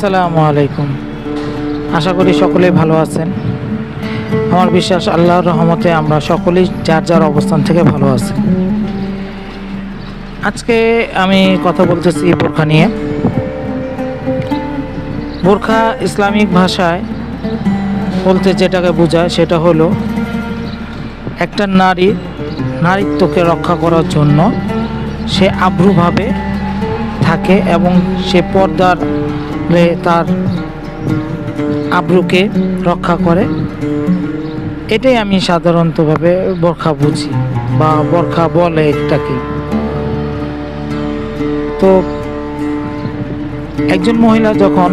আসসালামু আলাইকুম। আশা করি সকলেই ভালো আছেন। আমার বিশ্বাস আল্লাহর রহমতে আমরা সকলেই যার যার অবস্থান থেকে ভালো আছি। আজকে আমি কথা বলতেছি বোরখা নিয়ে। বোরখা ইসলামিক ভাষায় বলতে যেটাকে বোঝায় সেটা হলো একটা নারীত্বকে রক্ষা করার জন্য সে আভ্রুভাবে থাকে এবং সে পর্দার তার আব্রুকে রক্ষা করে। এটাই আমি সাধারণতভাবে বোরখা বুঝি বা বোরখা বলে এটাকে। তো একজন মহিলা যখন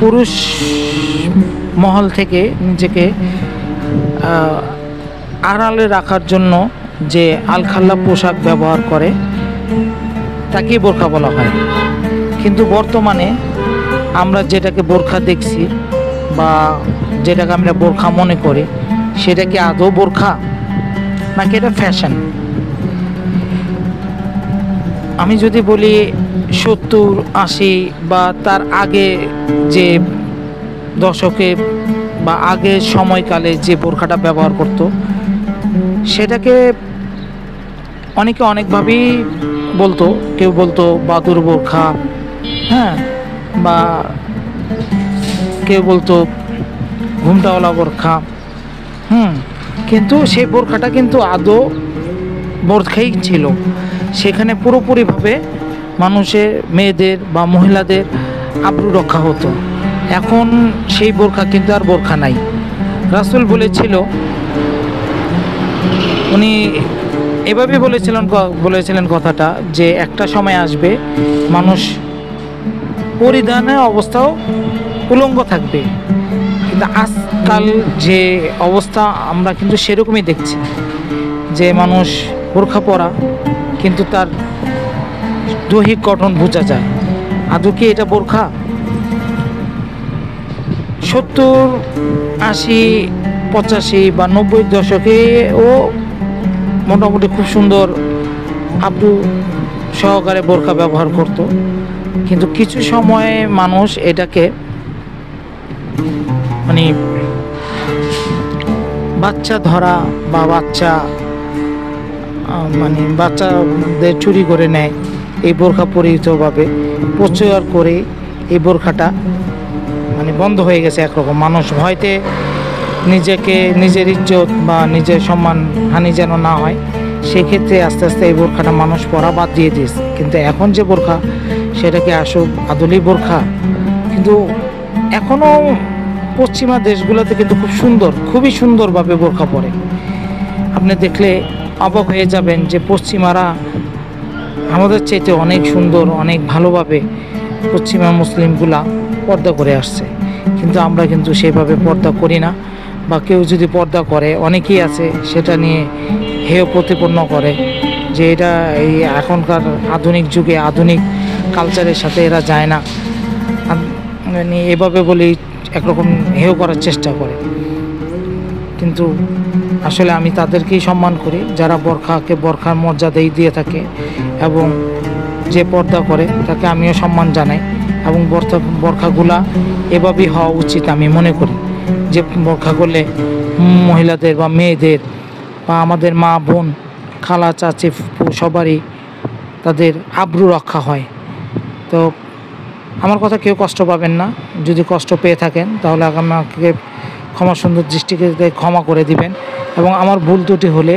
পুরুষ মহল থেকে নিজেকে আড়ালে রাখার জন্য যে আলখাল্লা পোশাক ব্যবহার করে তাকে বোরখা বলা হয়। কিন্তু বর্তমানে আমরা যেটাকে বোরখা দেখছি বা যেটাকে আমরা বোরখা মনে করি সেটা কি আদৌ বোরখা নাকি এটা ফ্যাশন? আমি যদি বলি 70-80 বা তার আগে যে দশকে বা আগের সময়কালে যে বোরখাটা ব্যবহার করত সেটাকে অনেকে অনেকভাবেই বলতো। কেউ বলতো বাদুর বোরখা, হ্যাঁ, বা কেউ বলতো ঘুমটাওয়ালা বোরখা। কিন্তু সেই বোরখাটা কিন্তু আদৌ বোরখাই ছিল। সেখানে পুরোপুরিভাবে মানুষের মেয়েদের বা মহিলাদের আব্রু রক্ষা হতো। এখন সেই বোরখা কিন্তু আর বোরখা নাই। রাসূল উনি এভাবে বলেছিলেন কথাটা যে একটা সময় আসবে মানুষ পরিধানের অবস্থাও উলঙ্গ থাকবে। কিন্তু আজকাল যে অবস্থা আমরা কিন্তু সেরকমই দেখছি যে মানুষ বোরখা পরা কিন্তু তার দৈহিক গঠন বোঝা যায়। আদৌ কি এটা বোরখা? 70-80 85 বা 90 দশকে ও মোটামুটি খুব সুন্দর আব্রু সহকারে বোরখা ব্যবহার করত। কিন্তু কিছু সময়ে মানুষ এটাকে মানে বাচ্চা ধরা বা বাচ্চাদের চুরি করে নেয় এই বোরখা পরিহিতভাবে প্রচার করে এই বোরখাটা বন্ধ হয়ে গেছে। একরকম মানুষ ভয়তে নিজের ইজ্জত বা নিজের সম্মান হানি যেন না হয় সেক্ষেত্রে আস্তে আস্তে এই বোরখাটা মানুষ পরা বাদ দিয়ে দিয়েছে। কিন্তু এখন যে বোরখা সেটাকে আদলি বোরখা। কিন্তু এখনও পশ্চিমা দেশগুলোতে কিন্তু খুবই সুন্দরভাবে বোরখা পরে। আপনি দেখলে অবাক হয়ে যাবেন যে পশ্চিমারা আমাদের চাইতে অনেক সুন্দর, অনেক ভালোভাবে পশ্চিমা মুসলিমগুলা পর্দা করে আসছে। কিন্তু আমরা কিন্তু সেভাবে পর্দা করি না, বা কেউ যদি পর্দা করে অনেকেই আছে সেটা নিয়ে হেয় প্রতিপন্ন করে যে এটা এই এখনকার আধুনিক যুগে আধুনিক কালচারের সাথে এরা যায় না, এভাবে বলেই একরকম হেয় করার চেষ্টা করে। কিন্তু আসলে আমি তাদেরকেই সম্মান করি যারা বোরখার মর্যাদাই দিয়ে থাকে এবং যে পর্দা করে তাকে আমিও সম্মান জানাই। এবং বোরখাগুলা এভাবেই হওয়া উচিত আমি মনে করি যে বোরখা করলে মহিলাদের বা মেয়েদের বা আমাদের মা বোন খালা চাচি সবারই তাদের আব্রু রক্ষা হয়। তো আমার কথা কেউ কষ্ট পাবেন না। যদি কষ্ট পেয়ে থাকেন তাহলে আমাকে ক্ষমা সুন্দর দৃষ্টিতে ক্ষমা করে দিবেন এবং আমার ভুল ত্রুটি হলে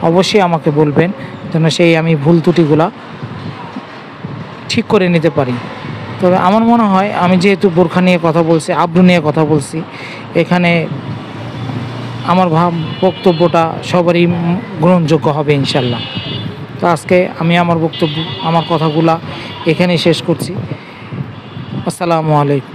অবশ্যই আমাকে বলবেন যেন আমি ভুল ত্রুটিগুলা ঠিক করে নিতে পারি। তবে আমার মনে হয় আমি যেহেতু বোরখা নিয়ে কথা বলছি, আব্রু নিয়ে কথা বলছি, এখানে আমার বক্তব্যটা সবারই গ্রহণযোগ্য হবে ইনশাল্লাহ। তো আজকে আমি আমার কথাগুলা এখানেই শেষ করছি। আসসালামু আলাইকুম।